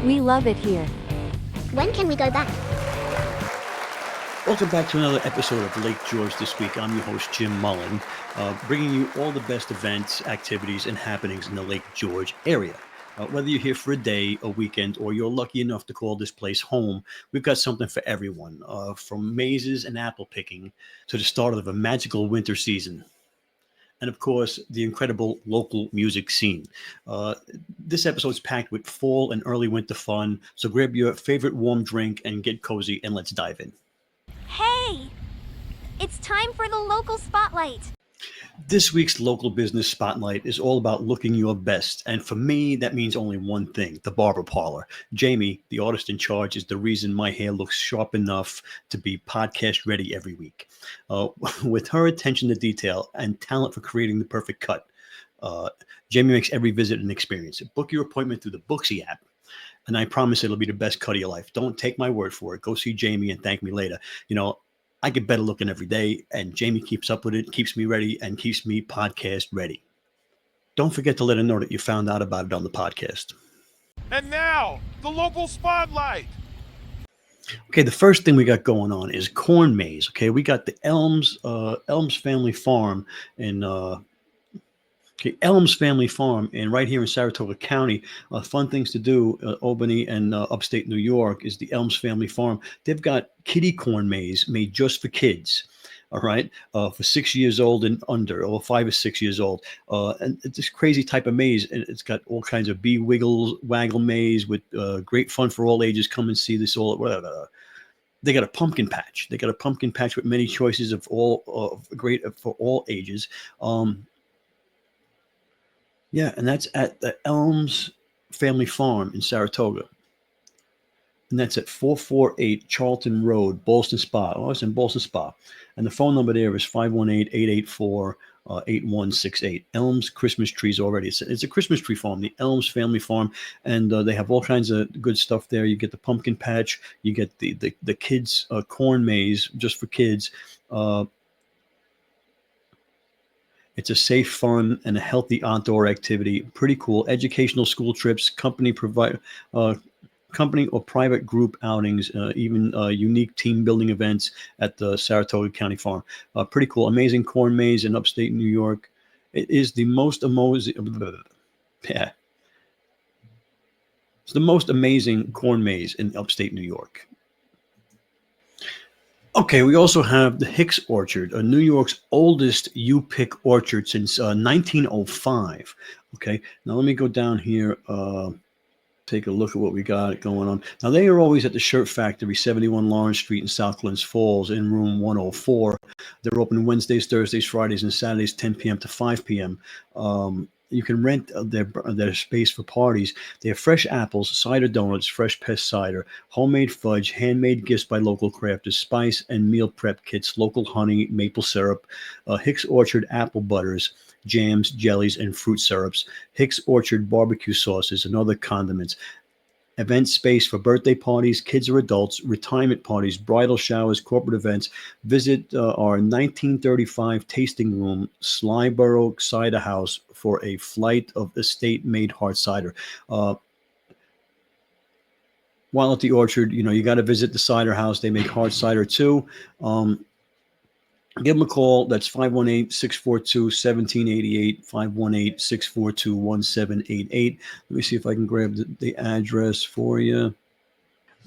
We love it here. When can we go back? Welcome back to another episode of Lake George This Week. I'm your host, Jim Mullen, bringing you all the best events, activities, and happenings in the Lake George area. Whether you're here for a day, a weekend, or you're lucky enough to call this place home, we've got something for everyone, from mazes and apple picking to the start of a magical winter season. And of course, the incredible local music scene. This episode is packed with fall and early winter fun, so grab your favorite warm drink and get cozy, and let's dive in. Hey! It's time for the local spotlight. This week's local business spotlight is all about looking your best. And for me, that means only one thing, the Barber Parlor. Jamie, the artist in charge, is the reason my hair looks sharp enough to be podcast ready every week. With her attention to detail and talent for creating the perfect cut, Jamie makes every visit an experience. Book your appointment through the Booksy app, and I promise it'll be the best cut of your life. Don't take my word for it. Go see Jamie and thank me later. You know, I get better looking every day, and Jamie keeps up with it, keeps me ready, and keeps me podcast ready. Don't forget to let her know that you found out about it on the podcast. And now, the local spotlight. Okay, the first thing we got going on is corn maze. Okay, we got the Elms Family Farm in Elms Family Farm, and right here in Saratoga County. Fun things to do, Albany and upstate New York, is the Elms Family Farm. They've got kiddie corn maze made just for kids. All right, for 6 years old and under, or 5 or 6 years old, and it's this crazy type of maze, and it's got all kinds of waggle maze with great fun for all ages. Come and see this all. They got a pumpkin patch. They got a pumpkin patch with many choices of all great for all ages. Yeah, and that's at the Elms Family Farm in Saratoga. And that's at 448 Charlton Road, Ballston Spa. Oh, it's in Ballston Spa. And the phone number there is 518-884-8168. Elms Christmas trees already. It's a Christmas tree farm, the Elms Family Farm. And they have all kinds of good stuff there. You get the pumpkin patch. You get the kids' corn maze just for kids. It's a safe, fun, and a healthy outdoor activity. Pretty cool. Educational school trips, company or private group outings, even unique team building events at the Saratoga County Farm. Pretty cool. Amazing corn maze in upstate New York. It is the most amazing. Yeah. It's the most amazing corn maze in upstate New York. Okay, we also have the Hicks Orchard, New York's oldest U-pick orchard since 1905. Okay, now let me go down here, take a look at what we got going on. Now, they are always at the Shirt Factory, 71 Lawrence Street in South Glens Falls, in room 104. They're open Wednesdays, Thursdays, Fridays, and Saturdays, 10 p.m. to 5 p.m. You can rent their space for parties. They have fresh apples, cider donuts, fresh pressed cider, homemade fudge, handmade gifts by local crafters, spice and meal prep kits, local honey, maple syrup, Hicks Orchard apple butters, jams, jellies, and fruit syrups, Hicks Orchard barbecue sauces and other condiments. Event space for birthday parties, kids or adults, retirement parties, bridal showers, corporate events. Visit our 1935 tasting room, Slyborough Cider House, for a flight of estate-made hard cider. While at the orchard, you got to visit the cider house. They make hard cider too. Give them a call. That's 518-642-1788, 518-642-1788. Let me see if I can grab the address for you.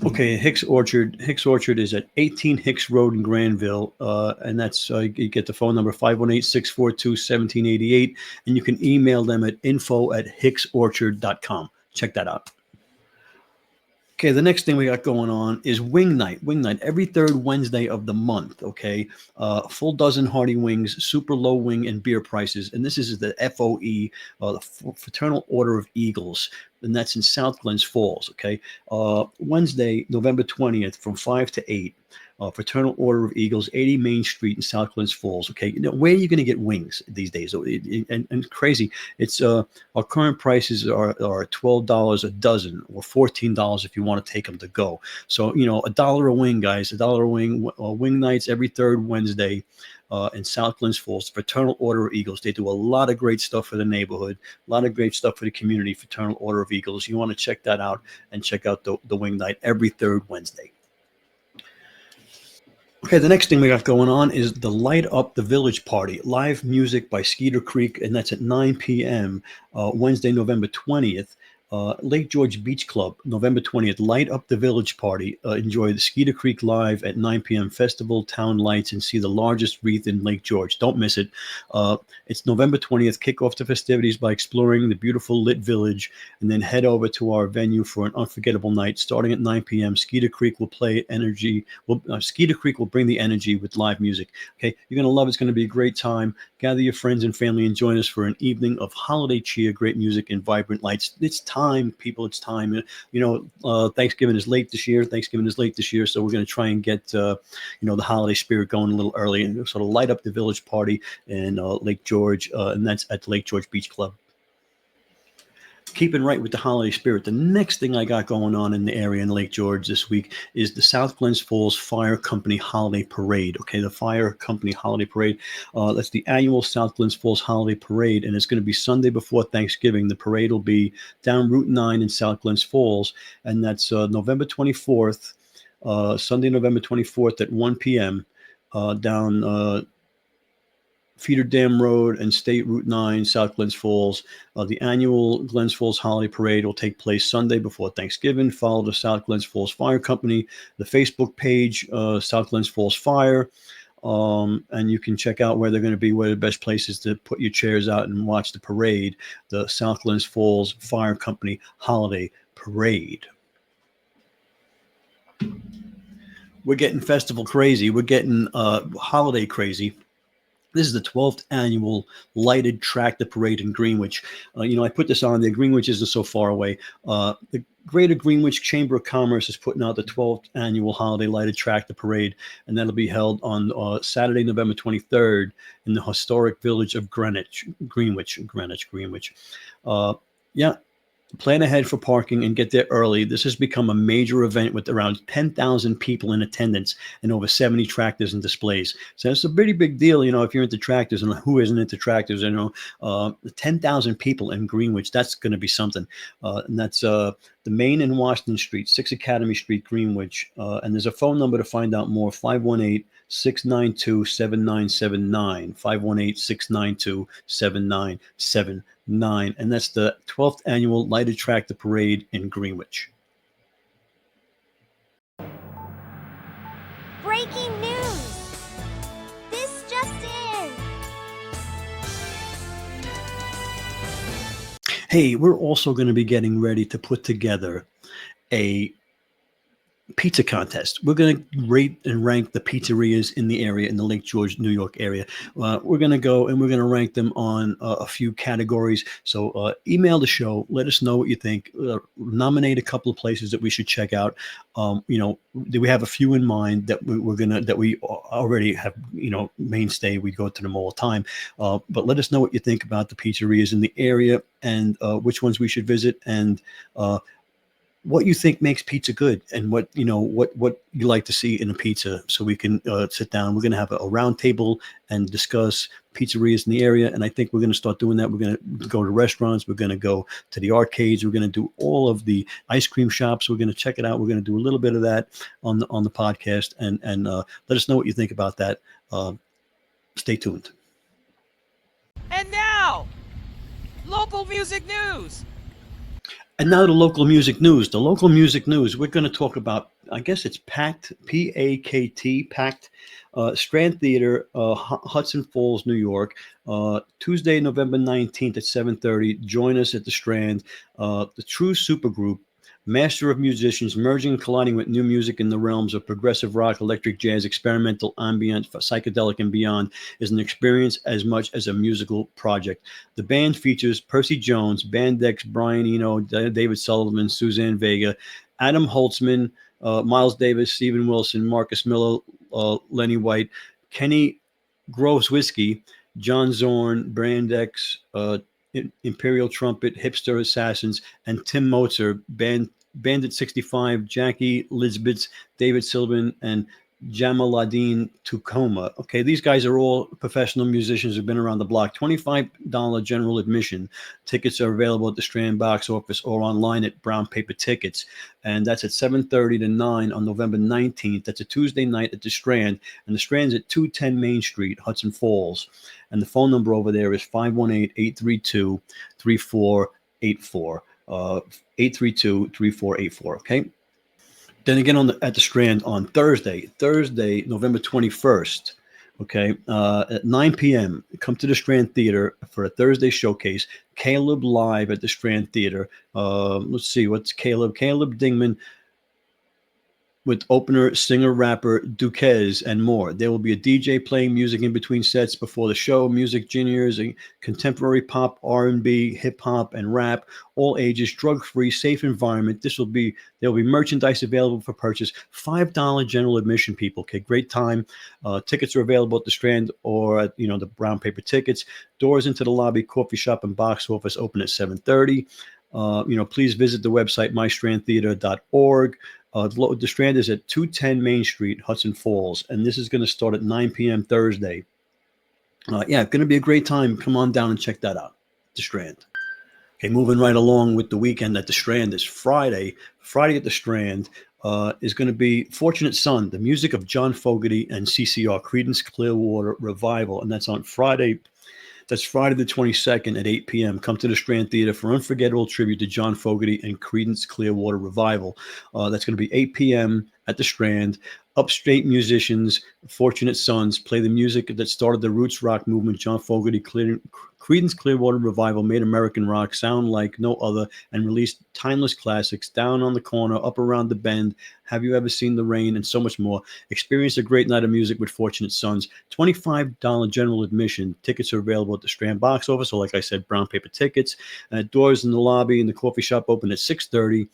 Okay, Hicks Orchard. Hicks Orchard is at 18 Hicks Road in Granville, and that's you get the phone number 518-642-1788, and you can email them at info@hicksorchard.com. Check that out. Okay, the next thing we got going on is Wing Night. Wing Night, every third Wednesday of the month, okay? A full dozen hearty wings, super low wing and beer prices. And this is the FOE, the Fraternal Order of Eagles. And that's in South Glens Falls, okay? Wednesday, November 20th from 5 to 8. Fraternal Order of Eagles, 80 Main Street in South Glens Falls. Okay, where are you going to get wings these days? And crazy, it's our current prices are $12 a dozen, or $14 if you want to take them to go. So $1 a wing, guys, $1 a wing. Wing nights every third Wednesday. in South Glens Falls, Fraternal Order of Eagles. They do a lot of great stuff for the neighborhood, a lot of great stuff for the community, Fraternal Order of Eagles. You want to check that out and check out the wing night every third Wednesday. Okay, the next thing we got going on is the Light Up the Village Party, live music by Skeeter Creek, and that's at 9 p.m. Wednesday, November 20th. Lake George Beach Club, November 20th, Light Up the Village Party. Enjoy the Skeeter Creek Live at 9 p.m. Festival, Town Lights, and see the largest wreath in Lake George. Don't miss it. It's November 20th. Kick off the festivities by exploring the beautiful lit village, and then head over to our venue for an unforgettable night. Starting at 9 p.m., Skeeter Creek will play energy. Skeeter Creek will bring the energy with live music. Okay, you're going to love it. It's going to be a great time. Gather your friends and family and join us for an evening of holiday cheer, great music, and vibrant lights. It's time, people. It's time. Thanksgiving is late this year. So we're going to try and get the holiday spirit going a little early and sort of light up the village party in Lake George, and that's at the Lake George Beach Club. Keeping right with the holiday spirit, the next thing I got going on in the area in Lake George this week is the South Glens Falls Fire Company Holiday Parade. Okay, the Fire Company Holiday Parade. That's the annual South Glens Falls Holiday Parade, and it's going to be Sunday before Thanksgiving. The parade will be down Route 9 in South Glens Falls, and that's November 24th, Sunday, November 24th at 1 p.m. Down Feeder Dam Road and State Route 9, South Glens Falls. The annual Glens Falls Holiday Parade will take place Sunday before Thanksgiving. Follow the South Glens Falls Fire Company, the Facebook page, South Glens Falls Fire, and you can check out where they're going to be, where the best places to put your chairs out and watch the parade, the South Glens Falls Fire Company Holiday Parade. We're getting festival crazy. We're getting holiday crazy. This is the 12th annual lighted tractor parade in Greenwich. I put this on there. Greenwich isn't so far away. The Greater Greenwich Chamber of Commerce is putting out the 12th annual holiday lighted tractor parade, and that'll be held on Saturday, November 23rd in the historic village of Greenwich. Plan ahead for parking and get there early. This has become a major event with around 10,000 people in attendance and over 70 tractors and displays. So it's a pretty big deal, if you're into tractors, and who isn't into tractors, 10,000 people in Greenwich, that's going to be something. And that's the Main and Washington Street, 6 Academy Street, Greenwich. And there's a phone number to find out more, 518-692-7979, 518-692-7979. And that's the 12th annual lighted tractor parade in Greenwich. Breaking news! This just in! Hey, we're also going to be getting ready to put together a pizza contest. We're going to rate and rank the pizzerias in the area, in the Lake George, New York area. We're going to go and we're going to rank them on a few categories. So email the show. Let us know what you think. Nominate a couple of places that we should check out. We have a few in mind that we already have, mainstay. We go to them all the time. But let us know what you think about the pizzerias in the area and which ones we should visit, and what you think makes pizza good, and what you like to see in a pizza, so we can sit down. We're going to have a round table and discuss pizzerias in the area, and I think we're going to start doing that. We're going to go to restaurants. We're going to go to the arcades. We're going to do all of the ice cream shops. We're going to check it out. We're going to do a little bit of that on the podcast, and let us know what you think about that. Stay tuned. And now, local music news. And now the local music news. The local music news, we're going to talk about, I guess it's PACT, P-A-K-T, PACT, Strand Theater, Hudson Falls, New York, Tuesday, November 19th at 7:30. Join us at the Strand. The True Supergroup, master of musicians, merging and colliding with new music in the realms of progressive rock, electric jazz, experimental, ambient, psychedelic, and beyond, is an experience as much as a musical project. The band features Percy Jones, Band X, Brian Eno, David Sullivan, Suzanne Vega, Adam Holtzman, Miles Davis, Stephen Wilson, Marcus Miller, Lenny White, Kenny Groves Whiskey, John Zorn, Brand X, Imperial Trumpet, Hipster Assassins, and Tim Mozart, Bandit 65, Jackie Lisbeth, David Sylvan, and Jamaluddin Tacoma. Okay, these guys are all professional musicians who've been around the block. $25 general admission. Tickets are available at the Strand box office or online at Brown Paper Tickets. And that's at 7:30 to 9 on November 19th. That's a Tuesday night at the Strand. And the Strand's at 210 Main Street, Hudson Falls. And the phone number over there is 518-832-3484. 832-3484. Okay. Then again at the Strand on Thursday, November 21st, okay, at 9 p.m., come to the Strand Theater for a Thursday showcase. Caleb live at the Strand Theater. Let's see, what's Caleb? Caleb Dingman with opener, singer, rapper Duquez, and more. There will be a DJ playing music in between sets before the show. Music genres, contemporary pop, R&B, hip hop, and rap, all ages, drug-free, safe environment. There will be merchandise available for purchase. $5 general admission, people. Okay, great time. Tickets are available at the Strand or at the Brown Paper Tickets. Doors into the lobby, coffee shop, and box office open at 7:30. Please visit the website mystrandtheater.org. The Strand is at 210 Main Street, Hudson Falls, and this is going to start at 9 p.m. Thursday. Going to be a great time. Come on down and check that out, the Strand. Okay, moving right along with the weekend at the Strand is Friday. Friday at the Strand is going to be Fortunate Son, the music of John Fogerty and CCR, Creedence Clearwater Revival, and that's on Friday. That's Friday the 22nd at 8 p.m. Come to the Strand Theater for unforgettable tribute to John Fogerty and Creedence Clearwater Revival. That's going to be 8 p.m. at the Strand. Upstate musicians, Fortunate Sons, play the music that started the roots rock movement. John Fogerty, Creedence Clearwater Revival made American rock sound like no other and released timeless classics. Down on the Corner, Up Around the Bend, Have You Ever Seen the Rain, and so much more. Experience a great night of music with Fortunate Sons. $25 general admission. Tickets are available at the Strand box office, or like I said, Brown Paper Tickets. Doors in the lobby and the coffee shop open at 6:30.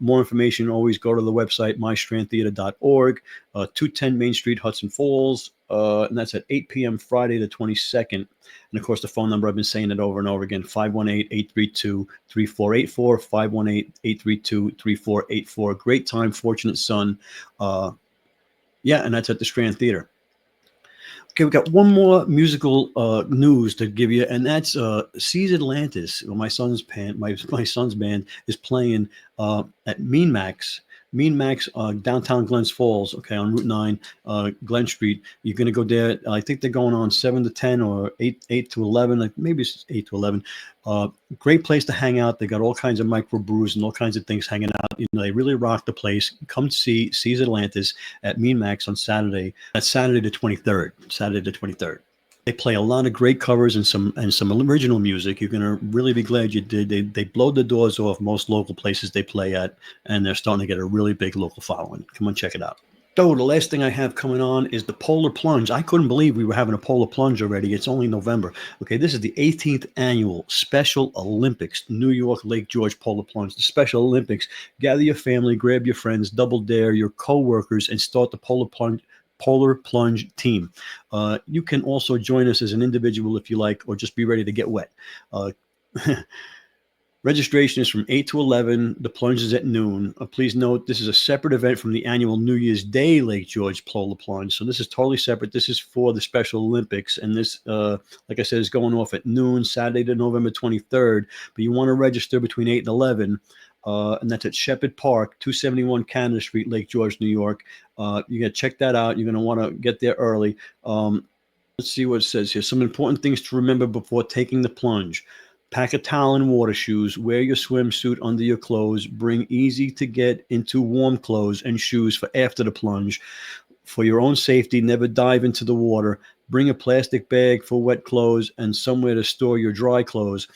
More information, always go to the website, mystrandtheater.org, 210 Main Street, Hudson Falls, and that's at 8 p.m. Friday the 22nd. And, of course, the phone number, I've been saying it over and over again, 518-832-3484, 518-832-3484. Great time, Fortunate Son. And that's at the Strand Theater. Okay, we got one more musical news to give you, and that's Seas Atlantis. My son's band, my son's band is playing at Mean Max, downtown Glens Falls. Okay, on Route 9, Glen Street. You're gonna go there. I think they're going on 7 to 10 or 8 to 11. Like maybe it's 8 to 11. Great place to hang out. They got all kinds of microbrews and all kinds of things hanging out. They really rock the place. Come see Seas Atlantis at Mean Max on Saturday. That's Saturday the 23rd. They play a lot of great covers and some original music. You're gonna really be glad you did. They blow the doors off most local places they play at, and they're starting to get a really big local following. Come on, check it out. So the last thing I have coming on is the Polar Plunge. I couldn't believe we were having a Polar Plunge already. It's only November. Okay, this is the 18th annual Special Olympics, New York Lake George Polar Plunge. The Special Olympics. Gather your family, grab your friends, double dare your co-workers, and start the Polar Plunge team. You can also join us as an individual if you like, or just be ready to get wet. Registration is from 8 to 11. The plunge is at noon. Please note, this is a separate event from the annual New Year's Day Lake George Polar Plunge. So this is totally separate. This is for the Special Olympics. And this, like I said, is going off at noon, Saturday to November 23rd. But you want to register between 8 and 11. And that's at Shepherd Park, 271 Canada Street, Lake George, New York. You got to check that out. You're going to want to get there early. Let's see what it says here. Some important things to remember before taking the plunge. Pack a towel and water shoes. Wear your swimsuit under your clothes. Bring easy to get into warm clothes and shoes for after the plunge. For your own safety, never dive into the water. Bring a plastic bag for wet clothes and somewhere to store your dry clothes.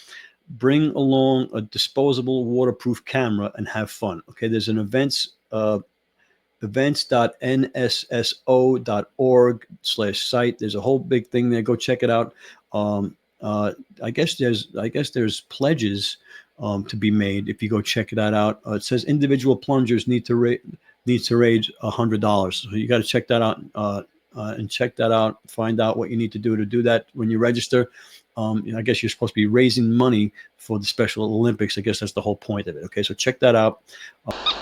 Bring along a disposable waterproof camera and have fun. Okay, there's an events.nsso.org/site. There's a whole big thing there. Go check it out. I guess there's pledges to be made if you go check that out. It says individual plungers need to raise $100. So you got to check that out. and check that out. Find out what you need to do that when you register. I guess you're supposed to be raising money for the Special Olympics. I guess that's the whole point of it. Okay, so check that out.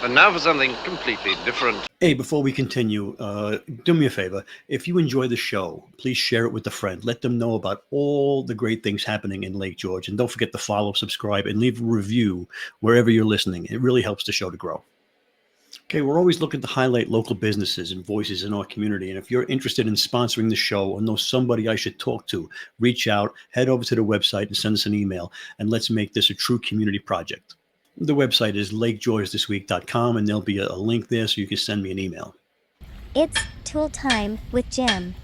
And now for something completely different. Hey, before we continue, do me a favor. If you enjoy the show, please share it with a friend. Let them know about all the great things happening in Lake George. And don't forget to follow, subscribe, and leave a review wherever you're listening. It really helps the show to grow. Okay, we're always looking to highlight local businesses and voices in our community. And if you're interested in sponsoring the show or know somebody I should talk to, reach out, head over to the website and send us an email, and let's make this a true community project. The website is lakegeorgethisweek.com, and there'll be a link there so you can send me an email. It's Tool Time with Jim.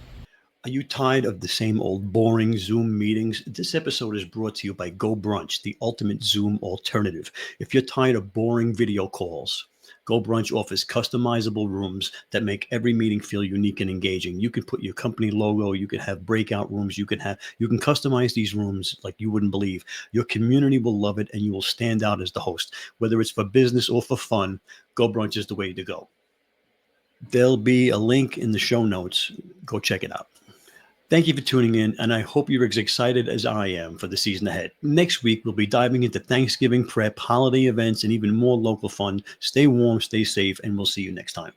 Are you tired of the same old boring Zoom meetings? This episode is brought to you by Go Brunch, the ultimate Zoom alternative. If you're tired of boring video calls, Go Brunch offers customizable rooms that make every meeting feel unique and engaging. You can put your company logo, you can have breakout rooms, you can customize these rooms like you wouldn't believe. Your community will love it, and you will stand out as the host. Whether it's for business or for fun, Go Brunch is the way to go. There'll be a link in the show notes. Go check it out. Thank you for tuning in, and I hope you're as excited as I am for the season ahead. Next week, we'll be diving into Thanksgiving prep, holiday events, and even more local fun. Stay warm, stay safe, and we'll see you next time.